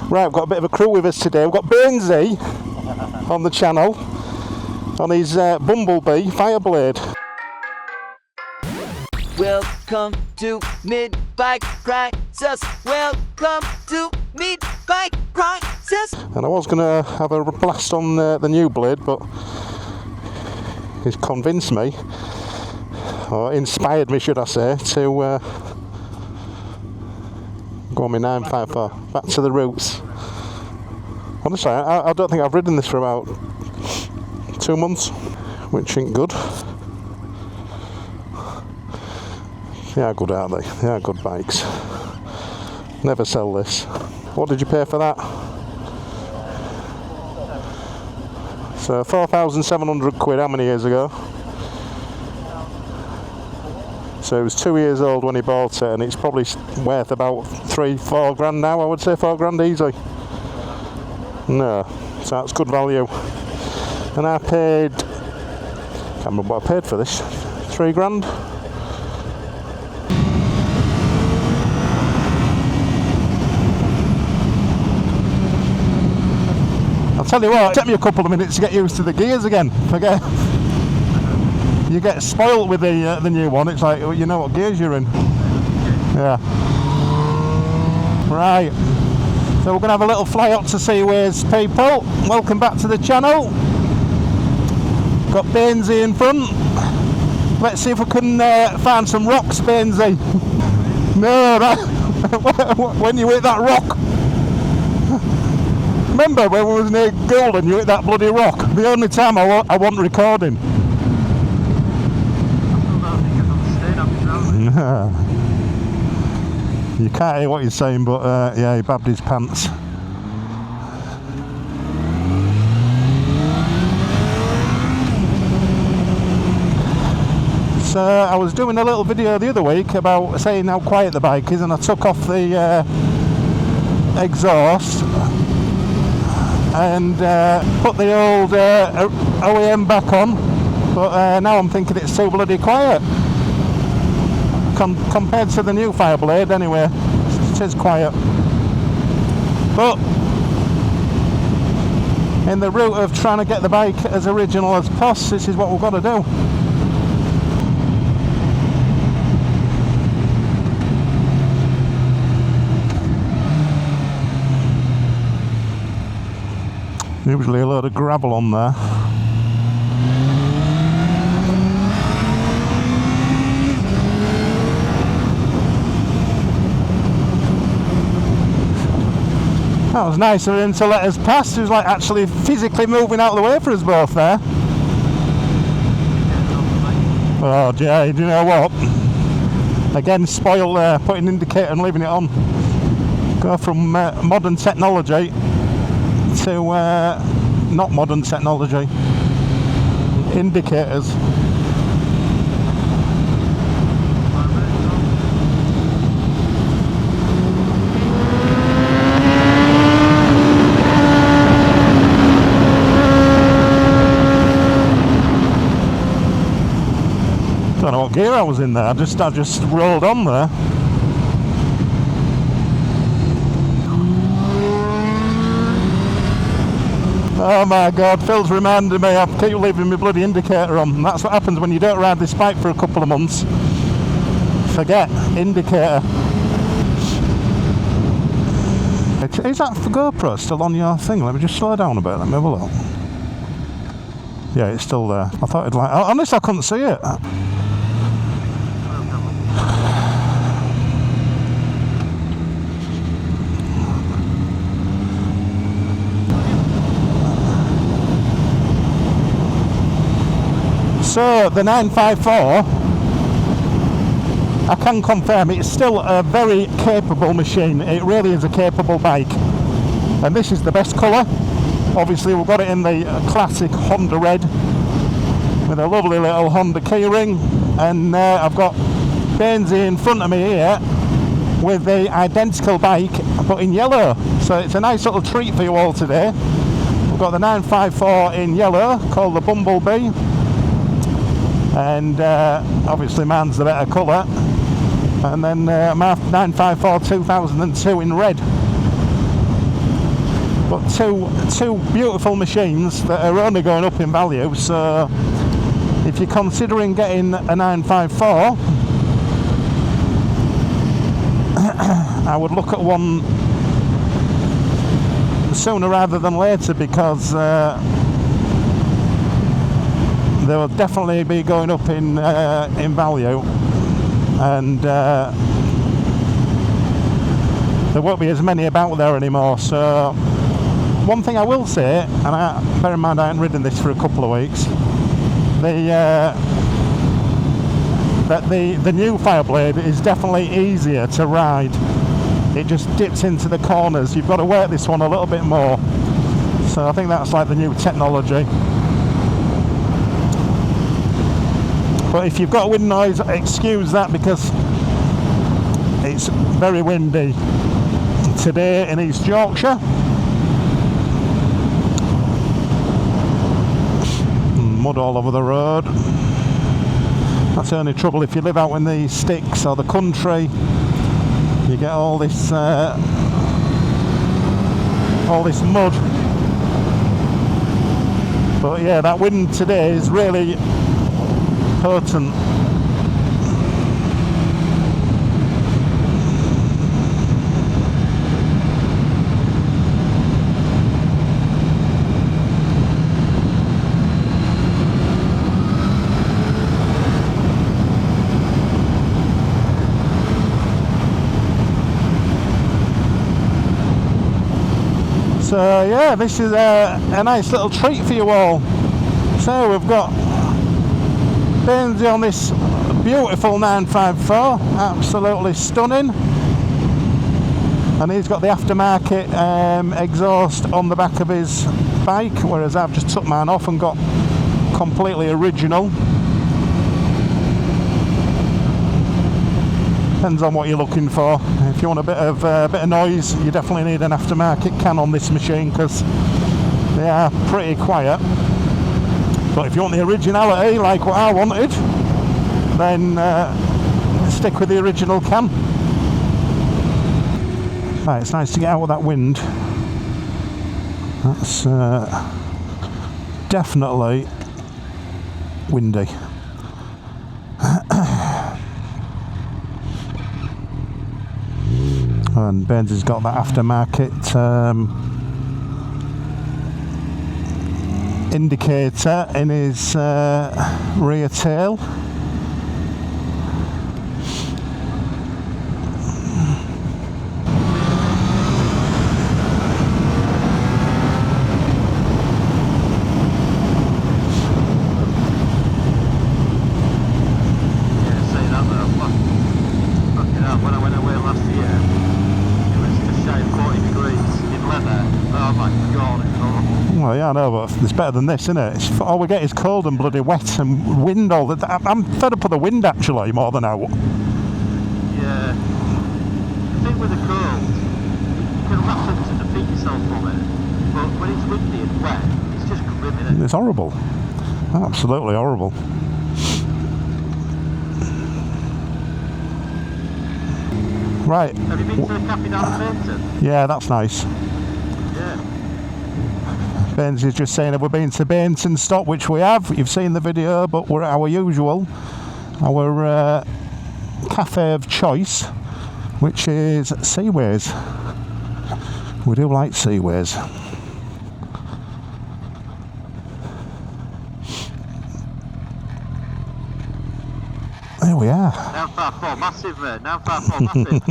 Right, we've got a bit of a crew with us today. We've got Bainesy on the channel on his Bumblebee FIREBLADE. Welcome to Mid-Bike Crisis. Welcome to Mid-Bike Crisis. And I was going to have a blast on the new blade, but he's convinced me, or inspired me should I say, to go on my 954, back to the roots. Honestly, I don't think I've ridden this for about 2 months, which ain't good. They are good, aren't they? They are good bikes. Never sell this. What did you pay for that? So 4,700 quid, how many years ago? So he was 2 years old when he bought it, and it's probably worth about 3-4 grand now. I would say 4 grand easy. No, so that's good value. And I paid, can't remember what I paid for this, 3 grand. I'll tell you what, it took me a couple of minutes to get used to the gears again. Forget. You get spoilt with the new one. It's like, you know what gears you're in. Yeah. Right. So we're going to have a little fly up to Seaways, people. Welcome back to the channel. Got Bainesy in front. Let's see if we can find some rocks, Bainesy. No, when you hit that rock. Remember when we was near Golden, you hit that bloody rock? The only time I wasn't recording. You can't hear what he's saying, but yeah, he babbed his pants. So I was doing a little video the other week about saying how quiet the bike is, and I took off the exhaust and put the old OEM back on, but now I'm thinking it's too bloody quiet. Compared to the new FIREBLADE anyway, it is quiet. But in the route of trying to get the bike as original as possible, this is what we've got to do. Usually a load of gravel on there. That was nice of him to let us pass. He was like actually physically moving out of the way for us both there. Oh Jay, do you know what? Again, spoil there, putting indicator and leaving it on. Go from modern technology to not modern technology. Indicators. Don't know what gear I was in there. I just rolled on there. Oh my god, Phil's reminded me I keep leaving my bloody indicator on. And that's what happens when you don't ride this bike for a couple of months. Forget indicator. Is that for GoPro still on your thing? Let me just slow down a bit, let me have a look. Yeah, it's still there. I thought it'd like, honestly I couldn't see it. So the 954, I can confirm it's still a very capable machine. It really is a capable bike, and this is the best colour. Obviously we've got it in the classic Honda red with a lovely little Honda keyring, and I've got Bainesy in front of me here with the identical bike but in yellow, so it's a nice little treat for you all today. We've got the 954 in yellow called the Bumblebee, and obviously mine's the better colour, and then my 954 2002 in red. But two beautiful machines that are only going up in value. So if you're considering getting a 954, I would look at one sooner rather than later, because they will definitely be going up in value, and there won't be as many about there anymore. So one thing I will say, and bear in mind I haven't ridden this for a couple of weeks, the new FIREBLADE is definitely easier to ride. It just dips into the corners. You've got to work this one a little bit more. So I think that's like the new technology. But if you've got wind noise, excuse that, because it's very windy today in East Yorkshire. Mud all over the road. That's the only trouble if you live out in the sticks or the country. You get all this mud. But yeah, that wind today is really potent. So yeah, this is a nice little treat for you all. So we've got Bainesy on this beautiful 954, absolutely stunning, and he's got the aftermarket exhaust on the back of his bike, whereas I've just took mine off and got completely original. Depends on what you're looking for. If you want a bit of noise, you definitely need an aftermarket can on this machine, because they are pretty quiet. But if you want the originality, like what I wanted, then stick with the original can. Right, it's nice to get out of that wind. That's definitely windy. And Bainesy's got that aftermarket indicator in his rear tail. Well, yeah, I know, but it's better than this, isn't it? All we get is cold and bloody wet and wind all the time. I'm fed up with the wind, actually, more than out. Yeah. I think with the cold, you can wrap up to defeat yourself from it. But when it's windy and wet, it's just grim, isn't it? It's horrible. Absolutely horrible. Right. Have you been to the cafe down in Bainton? Yeah, that's nice. Yeah. Bainesy's just saying, have we been to Bainton stop, which we have. You've seen the video, but we're at our usual, our cafe of choice, which is Seaways. We do like Seaways. There we are. 954, massive, mate. 954, massive.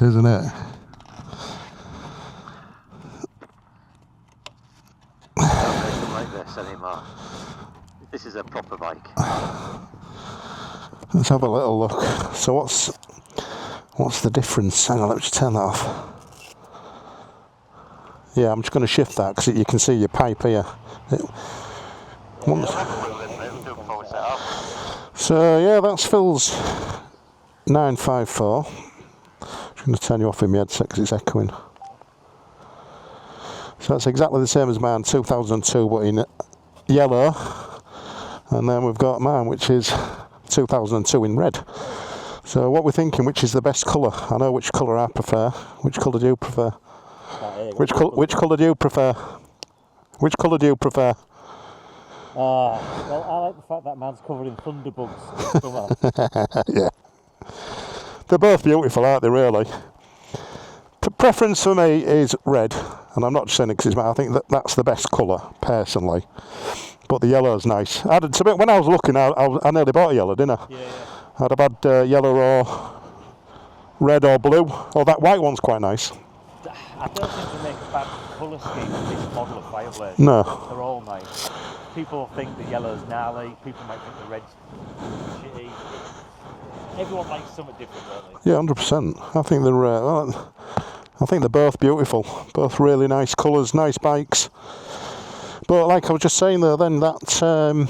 Isn't it? Like this anymore. This is a proper bike. Let's have a little look. So what's the difference? Hang on, let me just turn that off. Yeah, I'm just going to shift that because you can see your pipe here. So yeah, that's Phil's 954. I'm just going to turn you off in my headset because it's echoing. So that's exactly the same as mine, 2002, but in yellow. And then we've got mine, which is 2002 in red. So what we're thinking, which is the best colour? I know which colour I prefer. Which colour do you prefer? Which colour do you prefer? Which colour do you prefer? Well, I like the fact that man's covered in thunderbugs. Come on. Yeah. They're both beautiful, aren't they, really? Preference for me is red, and I'm not just saying it because it's mine. I think that's the best colour, personally. But the yellow's nice. When I was looking, I nearly bought a yellow, didn't I? Yeah. I'd have had yellow or red or blue. Oh, that white one's quite nice. I don't think they make a bad colour scheme for this model of Fireblade. No. They're all nice. People think the yellow's gnarly, people might think the red's shitty. Everyone likes something different, don't they? Yeah, 100%. I think they're both beautiful. Both really nice colours, nice bikes. But like I was just saying though, then that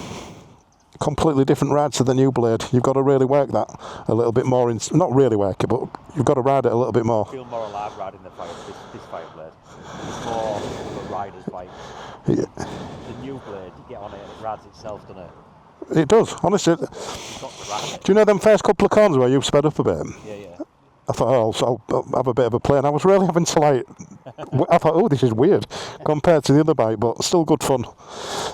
completely different ride to the new Blade. You've got to really work that a little bit more. Not really work it, but you've got to ride it a little bit more. I feel more alive riding this Fireblade. It's more of a rider's bike. Yeah. The new Blade, you get on it and it rides itself, doesn't it? It does, honestly. You've got to ride it. Do you know them first couple of corners where you've sped up a bit? Yeah. I thought, I'll have a bit of a play, and I was really having to I thought, this is weird compared to the other bike, but still good fun.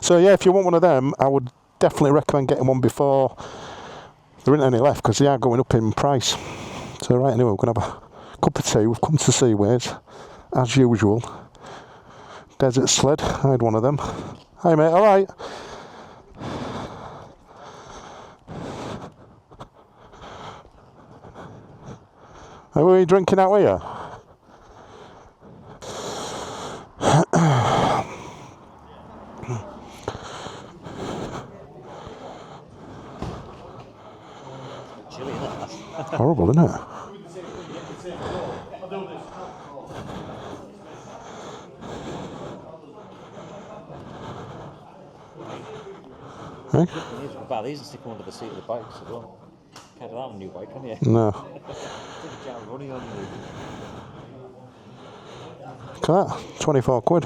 So yeah, if you want one of them, I would definitely recommend getting one before there isn't any left, because they are going up in price. So right, anyway, we're going to have a cup of tea. We've come to Seaways, as usual. Desert Sled, I had one of them. Hi mate, alright? Are we drinking out here? Chilly, isn't it? Horrible, isn't it? Hey? You can buy these and stick them under the seat of the bikes as well. Can't do that on a new bike, can you? No. Take a jar of running on you. Look at that, 24 quid.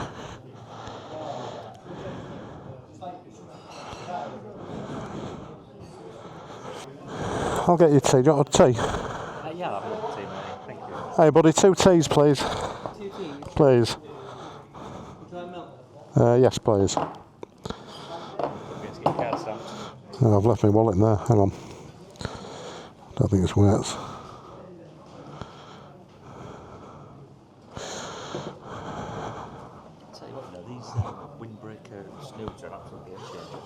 I'll get you tea. Do you want a tea? Yeah, I'll have a tea, mate. Thank you. Hey buddy, 2 teas please. 2 teas? Please. Would you like milk? Yes please. Let's get your card stamped. Oh, I've left my wallet in there, hang on. Don't think it's worth. Tell you what, these windbreaker snoods are absolutely game-changer.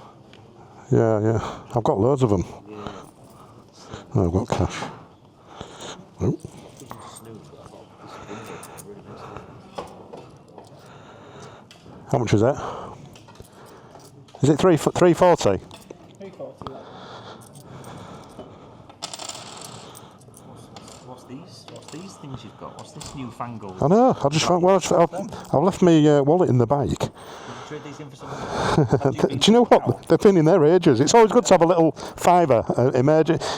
Yeah. I've got loads of them. Yeah. Oh, I've got cash. Oh. How much is that? Is it 340? 340, yeah. What's these things you've got? What's this newfangled? I know, I just found, I've left my wallet in the bike. Did you trade these in for something? Do you know what? They've been in there ages. It's always good to have a little fiver.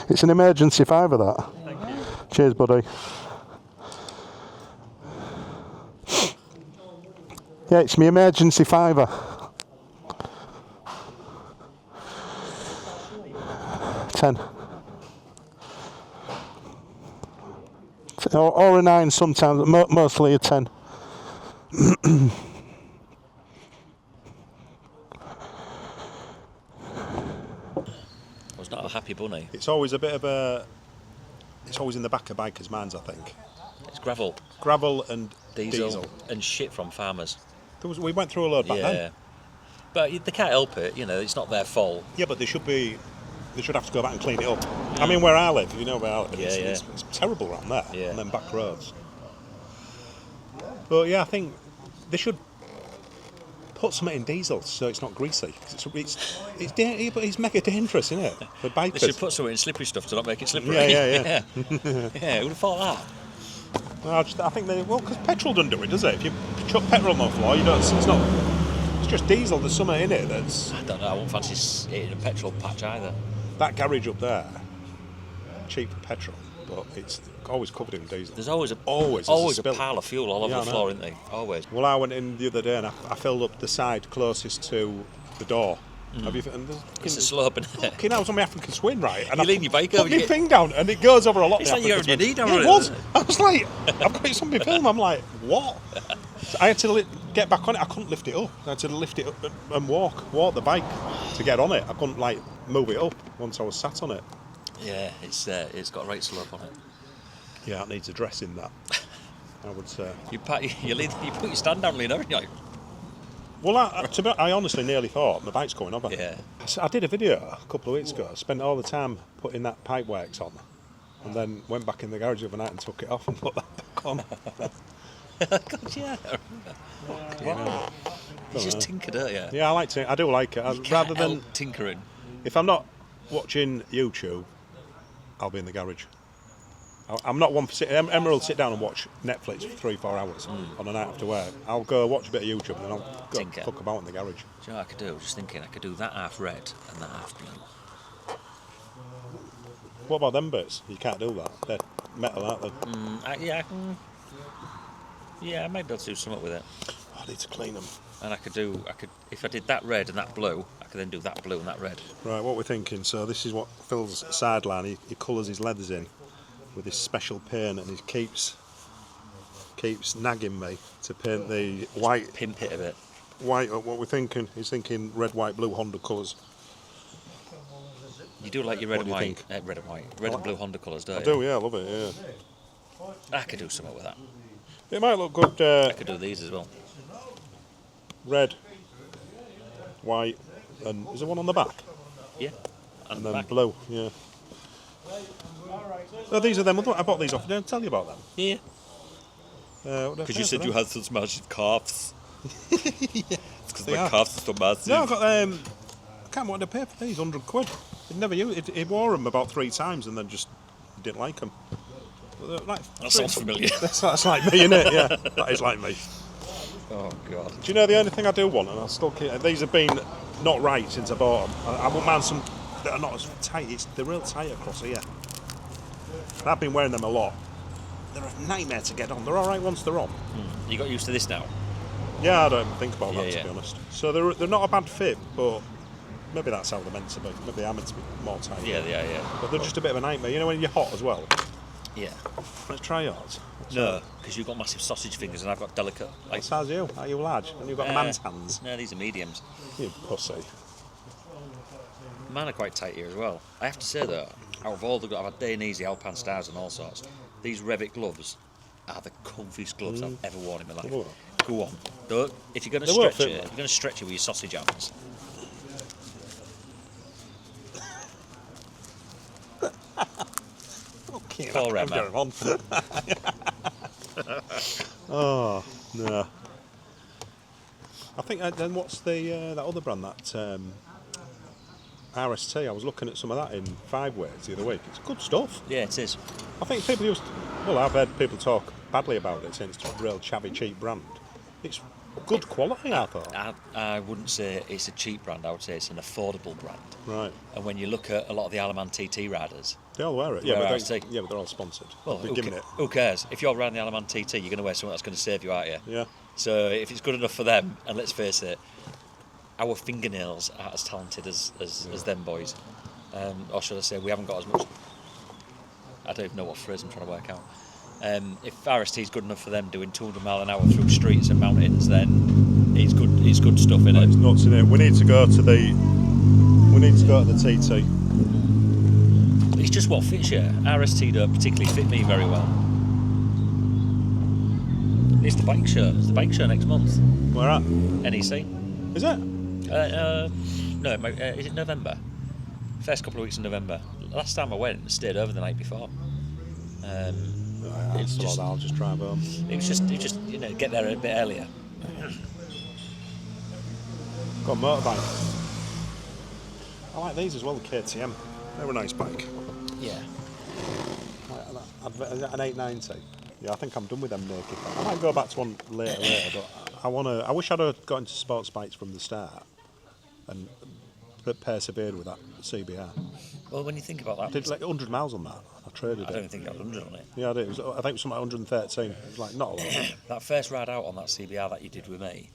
It's an emergency fiver, that. Thank you. Cheers, buddy. Yeah, it's my emergency fiver. £10. Or a 9 sometimes, mostly a 10. Well, it's not a happy bunny. It's always a bit of a... It's always in the back of bikers' minds, I think. It's gravel. Gravel and diesel. And shit from farmers. We went through a load back then. But they can't help it, it's not their fault. Yeah, but they should have to go back and clean it up. I mean, where I live, you know where I live, it's terrible around there, on them back roads. But yeah, I think they should put something in diesel so it's not greasy. But it's mega dangerous, isn't it, for bikers? They should put something in slippery stuff to not make it slippery. Yeah. Yeah, who'd have thought that? No, I think because petrol doesn't do it, does it? If you chuck petrol on the floor, it's just diesel. There's something in it that's... I don't know, I won't fancy hitting a petrol patch either. That garage up there, cheap for petrol, but it's always covered in diesel. There's always a pile of fuel all over the floor, isn't there? Always. Well, I went in the other day and I filled up the side closest to the door. Have you? It's a slope, isn't it? Okay, now I was on my African swing, right? And you lean your bike over. over. Put my thing down and it goes over a lot. It's like you're having your knee down. Yeah, it was. I was like, I've got it on my film. I'm like, what? So I had to get back on it. I couldn't lift it up. I had to lift it up and walk the bike to get on it. I couldn't like move it up once I was sat on it. Yeah, it's got a right slope on it. Yeah, it needs addressing that. I would say. You put your stand down, lean over, and you're like, Well, I honestly nearly thought my bike's going over. yeah. So I did a video a couple of weeks ago. I spent all the time putting that pipe works on, and then went back in the garage overnight and took it off and put that back on. God, yeah. Wow. You just tinker, don't you? Yeah, I do like it. Rather than help tinkering. if I'm not watching YouTube, I'll be in the garage. I'm not one for sitting. Emma will sit down and watch Netflix for 3-4 hours on a night after work. I'll go watch a bit of YouTube and then I'll go Tinker. fuck about in the garage. Do you know what I could do? Just thinking, I could do that half red and that half blue. What about them bits? You can't do that. They're metal, aren't they? Yeah, I might be able to do something with it. I need to clean them. And I could, if I did that red and that blue, I could then do that blue and that red. Right, what we're thinking. So this is what Phil's sideline. He colours his leathers in with this special paint, and he keeps nagging me to paint the white. Pimp it a bit. White. What we're thinking. He's thinking red, white, blue Honda colours. You do like your red What and do you white, red and blue Honda colours, don't I you? do, yeah, I love it. Yeah. I could do something with that. It might look good. I could do these as well. Red, white, and is there one on the back? Yeah. And then blue. Yeah. Oh, these are them. I bought these off. Did I tell you about them? Yeah. Because You said you had such massive calves. Because They my are. calves are so massive. no, I got I can't remember what they paid for these. £100. He'd never used it. He wore them about 3 times and then just didn't like them. Like, That sounds familiar. That's like me, innit? Yeah, that is like me. Oh, God. Do you know the only thing I do want, and I'll still keep. These have been not right since I bought them. I wouldn't mind some that are not as tight. They're real tight across here. And I've been wearing them a lot. They're a nightmare to get on. They're all right once they're on. You got used to this now? Yeah, I don't think about that, Yeah, to yeah. be honest. So they're not a bad fit, but maybe that's how they're meant to be. Maybe they are meant to be more tight. Yeah. But they're just a bit of a nightmare. You know when you're hot as well? Yeah. Let's try yours. No, because you've got massive sausage fingers and I've got delicate. Like, What size are you? Are you large? And you've got a man's hands. No, these are mediums. You pussy. Mine are quite tight here as well. I have to say though, out of all the I've had Bainesy, Alpine Stars and all sorts, these Revit gloves are the comfiest gloves I've ever worn in my life. Oh. Go on. Don't, if you're going to They won't stretch fit, it, man. you're going to stretch it with your sausage hands. Okay, All right, I'm man. going on. Oh, no. I think then what's the that other brand, that RST? I was looking at some of that in 5 ways the other week. It's good stuff. Yeah, it is. I think people used. Well, I've heard people talk badly about it, saying it's a real chavvy cheap brand. It's good quality, I thought. I wouldn't say it's a cheap brand, I would say it's an affordable brand. Right. And when you look at a lot of the Alaman TT riders, They all wear it. Wear but RST. yeah, but they're all sponsored. well, They're giving it. who cares? If you're riding the Alaman TT, you're going to wear something that's going to save you, aren't you? Yeah. So if it's good enough for them, and let's face it, our fingernails aren't as talented as them boys. Or should I say, we haven't got as much. I don't even know what phrase I'm trying to work out. If RST is good enough for them doing 200 mile an hour through streets and mountains, then it's good. It's good stuff, innit? It's nuts in it. We need to go to the. We need to go to the TT. It's just what fits you. RST don't particularly fit me very well. It's the bike show. It's the bike show next month. Where at? NEC. Is it? No, is it November? First couple of weeks in November. Last time I went, I stayed over the night before. It's just, I'll just drive home. it was just get there a bit earlier. Got a motorbike. I like these as well, the KTM. They're a nice bike. Yeah. Is that an 890? Yeah, I think I'm done with them naked. I might go back to one later, but I wish I'd have got into sports bikes from the start and persevered with that CBR. Well, when you think about that, I did like 100 miles on that. I traded I it. don't think I was 100 on it. Yeah, I did. I think it was something like 113. It was like not a lot. That first ride out on that CBR that you did with me,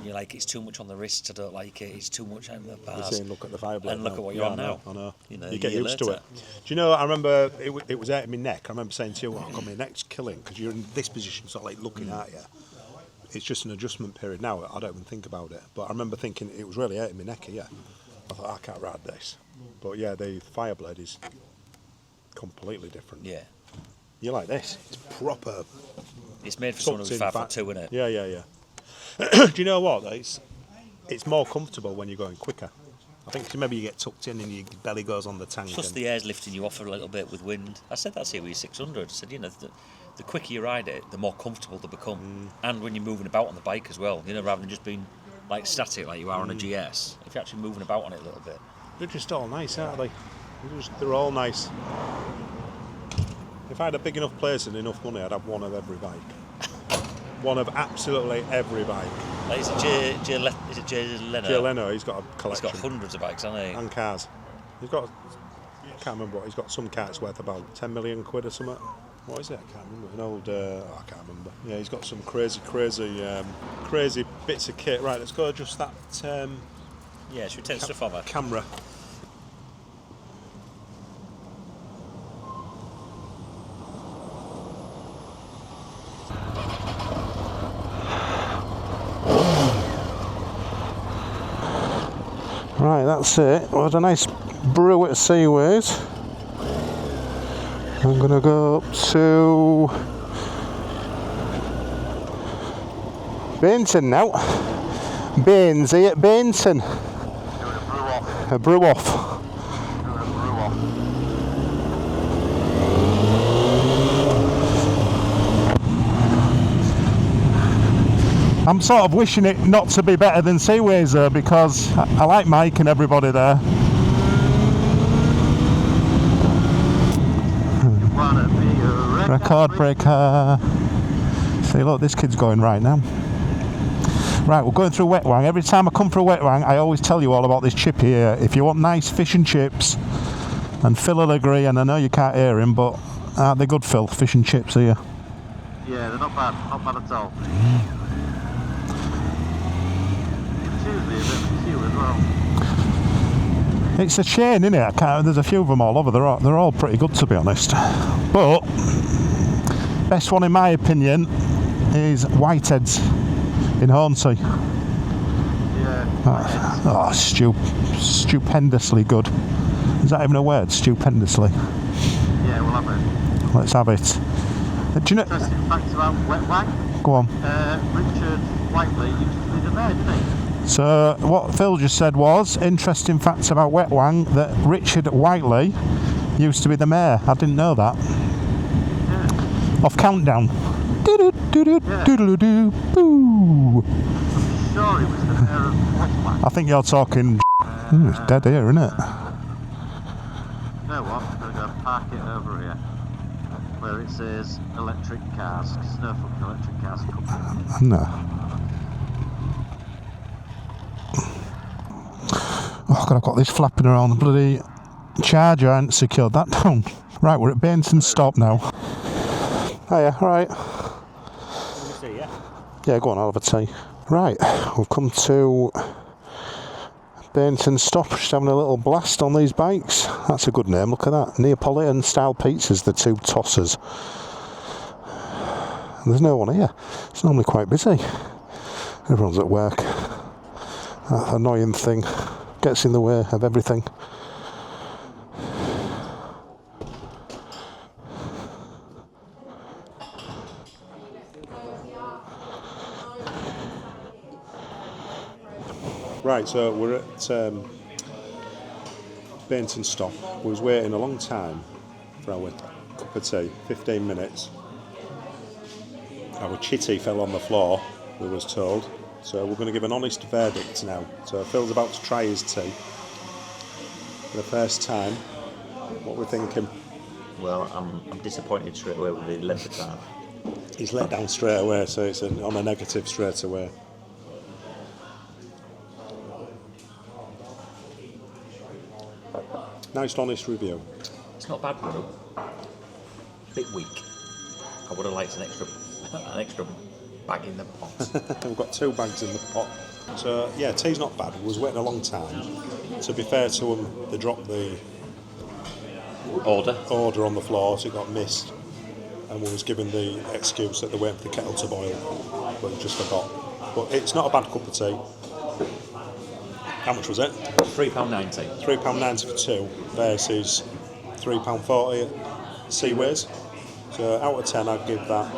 you're like, it's too much on the wrists, I don't like it, it's too much on the You're bars. saying, look at the FIREBLADE. And look now. at what you're Yeah, on now. I know. You know, You get a year used to later. it. Do you know, I remember it was hurting my neck. I remember saying to you, oh, God, my neck's killing, because you're in this position, sort of like looking at you. it's just an adjustment period now. I don't even think about it. But I remember thinking it was really hurting my neck here. I thought, I can't ride this. But yeah, the FIREBLADE is completely different. Yeah. You like this? It's proper. It's made for someone who's 5'2", isn't it? Yeah. Do you know what? It's more comfortable when you're going quicker. I think maybe you get tucked in and your belly goes on the tank. Plus the air's lifting you off a little bit with wind. I said that's here with your 600. I said, the quicker you ride it, the more comfortable they become. And when you're moving about on the bike as well, rather than just being like static like you are on a GS, if you're actually moving about on it a little bit. They're just all nice, aren't they? They're all nice. If I had a big enough place and enough money, I'd have one of every bike. One of absolutely every bike. Like, is it Jay Leno? Jay Leno, he's got a collection. He's got hundreds of bikes, hasn't he? And cars. I can't remember what, he's got some carts worth about 10 million quid or something. What is it? I can't remember. An old, I can't remember. Yeah, he's got some crazy bits of kit. Right, let's go adjust that yeah, should we take stuff off her? Camera. Right, that's it. We had a nice brew at Seaways. I'm going to go up to Bainesy now. Bainesy at Bainesy. A brew off. I'm sort of wishing it not to be better than Seaways though, because I like Mike and everybody there. Record breaker. See, look, this kid's going right now. Right, we're going through Wetwang. Every time I come through Wetwang, I always tell you all about this chip here. If you want nice fish and chips, and Phil will agree, and I know you can't hear him, but aren't they good, Phil? Fish and chips here. Yeah, they're not bad at all. It's a chain, isn't it? There's a few of them all over. They're all pretty good, to be honest. But best one in my opinion is Whiteheads in Hornsey. Yeah. Stupendously good. Is that even a word? Stupendously. Yeah, we'll have it. Let's have it. Do you know? Interesting facts about Wetwang. Go on. Richard Whiteley used to be the mayor, didn't he? So what Phil just said was interesting facts about Wetwang, that Richard Whiteley used to be the mayor. I didn't know that. Yeah. Off Countdown. Yeah. Doodle-doo, boo. I'm sure he was the mayor of Wetwang. I think you're talking. It's dead here, isn't it? You know what? I'm going to go park it over here where it says electric cars, because there's no fucking electric cars coming. No. Oh God, I've got this flapping around. The bloody charger, I hadn't secured that down. Right, we're at Bainesy stop now. Hiya, alright. Yeah, go on, I'll have a tea. Right, we've come to Bainesy stop, just having a little blast on these bikes. That's a good name, look at that. Neapolitan style pizzas, the two tossers. And there's no one here. It's normally quite busy. Everyone's at work. That annoying thing gets in the way of everything. Right, so we're at Bainesy stop. We was waiting a long time for our cup of tea, 15 minutes. Our chitty fell on the floor, we was told. So we're going to give an honest verdict now. So Phil's about to try his tea for the first time. What we're thinking? Well, I'm disappointed straight away with the length of time. He's let down straight away, so it's on a negative straight away. Nice honest review. It's not bad, bro. Bit weak. I would have liked an extra bag in the pot. We've got 2 bags in the pot. So yeah, tea's not bad. We was waiting a long time. To be fair to them, they dropped the order on the floor, so it got missed. And we was given the excuse that they're waiting for the kettle to boil. but just forgot. But it's not a bad cup of tea. How much was it? £3.90. £3.90 for two versus £3.40 at Seaways. So out of 10, I'd give that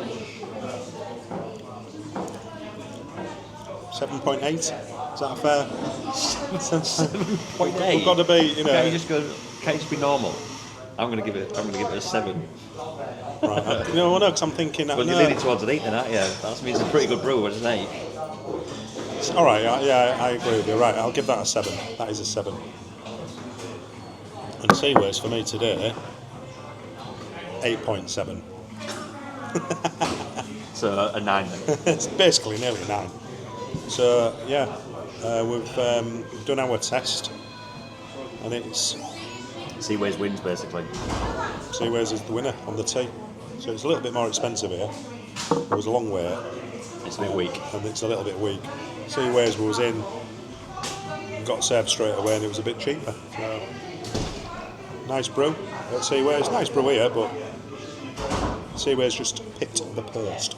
7.8. Is that fair? 7.8. We've got to be, you know. Can't you just be normal? I'm gonna give it a 7. Right. You know, because I'm thinking. Well, you're leaning towards an 8 then, aren't you? That means it's a pretty good brew, but it's an 8. All right. Yeah, I agree with you. Right, I'll give that a 7. That is a 7. And Seaways for me today, 8.7. So a 9 then. It's basically nearly 9. So yeah, we've done our test, and it's Seaways wins basically. Seaways is the winner on the tea. So it's a little bit more expensive here. It was a long wait, It's a bit weak. and it's a little bit weak. Seaways was in, got served straight away, and it was a bit cheaper. So nice brew at Seaways. Nice brew here, but Seaways just picked the post.